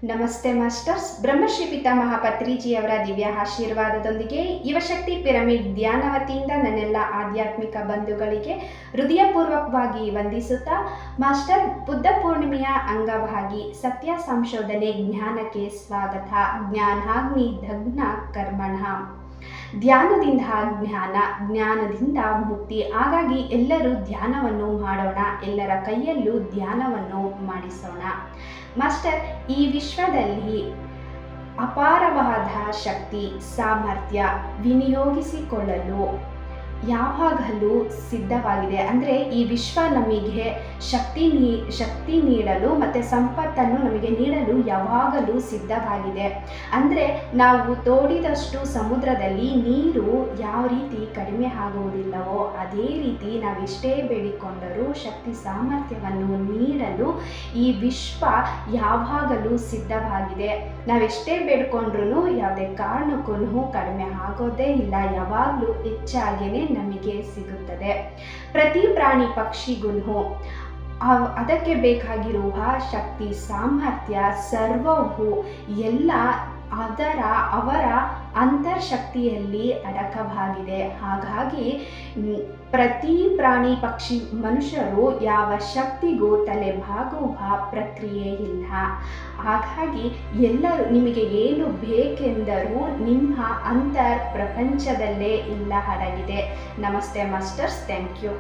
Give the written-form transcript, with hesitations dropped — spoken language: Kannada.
ನಮಸ್ತೆ ಮಾಸ್ಟರ್ಸ್. ಬ್ರಹ್ಮಶ್ರೀ ಪಿತಾಮಹ ಪತ್ರಿಜಿಯವರ ದಿವ್ಯ ಆಶೀರ್ವಾದದೊಂದಿಗೆ ಯುವಶಕ್ತಿ ಪಿರಮಿಡ್ ಧ್ಯಾನ ವತಿಯಿಂದ ನನ್ನೆಲ್ಲ ಆಧ್ಯಾತ್ಮಿಕ ಬಂಧುಗಳಿಗೆ ಹೃದಯಪೂರ್ವಕವಾಗಿ ವಂದಿಸುತ್ತಾ, ಮಾಸ್ಟರ್ ಬುದ್ಧ ಪೂರ್ಣಿಮೆಯ ಅಂಗವಾಗಿ ಸತ್ಯ ಸಂಶೋಧನೆ ಜ್ಞಾನಕ್ಕೆ ಸ್ವಾಗತ. ಜ್ಞಾನಾಗ್ನಿ ದಗ್ನ ಕರ್ಮಣ. ಧ್ಯಾನದಿಂದ ಜ್ಞಾನ, ಜ್ಞಾನದಿಂದ ಮುಕ್ತಿ. ಹಾಗಾಗಿ ಎಲ್ಲರೂ ಧ್ಯಾನವನ್ನು ಮಾಡೋಣ, ಎಲ್ಲರ ಕೈಯಲ್ಲೂ ಧ್ಯಾನವನ್ನು ಮಾಡಿಸೋಣ. ಮಾಸ್ಟರ್, ಈ ವಿಶ್ವದಲ್ಲಿ ಅಪಾರವಾದ ಶಕ್ತಿ ಸಾಮರ್ಥ್ಯ ವಿನಿಯೋಗಿಸಿಕೊಳ್ಳಲು ಯಾವಾಗಲೂ ಸಿದ್ಧವಾಗಿದೆ. ಅಂದರೆ ಈ ವಿಶ್ವ ನಮಗೆ ಶಕ್ತಿ ನೀಡಲು ಮತ್ತು ಸಂಪತ್ತನ್ನು ನಮಗೆ ನೀಡಲು ಯಾವಾಗಲೂ ಸಿದ್ಧವಾಗಿದೆ. ಅಂದರೆ ನಾವು ತೋಡಿದಷ್ಟು ಸಮುದ್ರದಲ್ಲಿ ನೀರು ಯಾವ ರೀತಿ ಕಡಿಮೆ ಆಗುವುದಿಲ್ಲವೋ ಅದೇ ರೀತಿ ನಾವೆಷ್ಟೇ ಬೇಡಿಕೊಂಡರೂ ಶಕ್ತಿ ಸಾಮರ್ಥ್ಯವನ್ನು ನೀಡಲು ಈ ವಿಶ್ವ ಯಾವಾಗಲೂ ಸಿದ್ಧವಾಗಿದೆ. ನಾವೆಷ್ಟೇ ಬೇಡಿಕೊಂಡ್ರೂ ಯಾವುದೇ ಕಾರಣಕ್ಕೂ ಕಡಿಮೆ ಆಗೋದೇ ಇಲ್ಲ, ಯಾವಾಗಲೂ ಹೆಚ್ಚಾಗೇ ನಮಗೆ ಸಿಗುತ್ತದೆ. ಪ್ರತಿ ಪ್ರಾಣಿ ಪಕ್ಷಿಗೂ ಅದಕ್ಕೆ ಬೇಕಾಗಿರುವ ಶಕ್ತಿ ಸಾಮರ್ಥ್ಯ ಸರ್ವವು ಎಲ್ಲ ಅವರ ಅಂತರ್ಶಕ್ತಿಯಲ್ಲಿ ಅಡಕವಾಗಿದೆ. ಹಾಗಾಗಿ ಪ್ರತಿ ಪ್ರಾಣಿ ಪಕ್ಷಿ ಮನುಷ್ಯರು ಯಾವ ಶಕ್ತಿಗೂ ತಲೆಬಾಗುವ ಪ್ರಕ್ರಿಯೆ ಇಲ್ಲ. ಹಾಗಾಗಿ ಎಲ್ಲರೂ ನಿಮಗೆ ಏನು ಬೇಕೆಂದರೂ ನಿಮ್ಮ ಅಂತರ್ ಪ್ರಪಂಚದಲ್ಲೇ ಇಲ್ಲ ಅಡಗಿದೆ. ನಮಸ್ತೆ ಮಾಸ್ಟರ್ಸ್, ಥ್ಯಾಂಕ್ ಯು.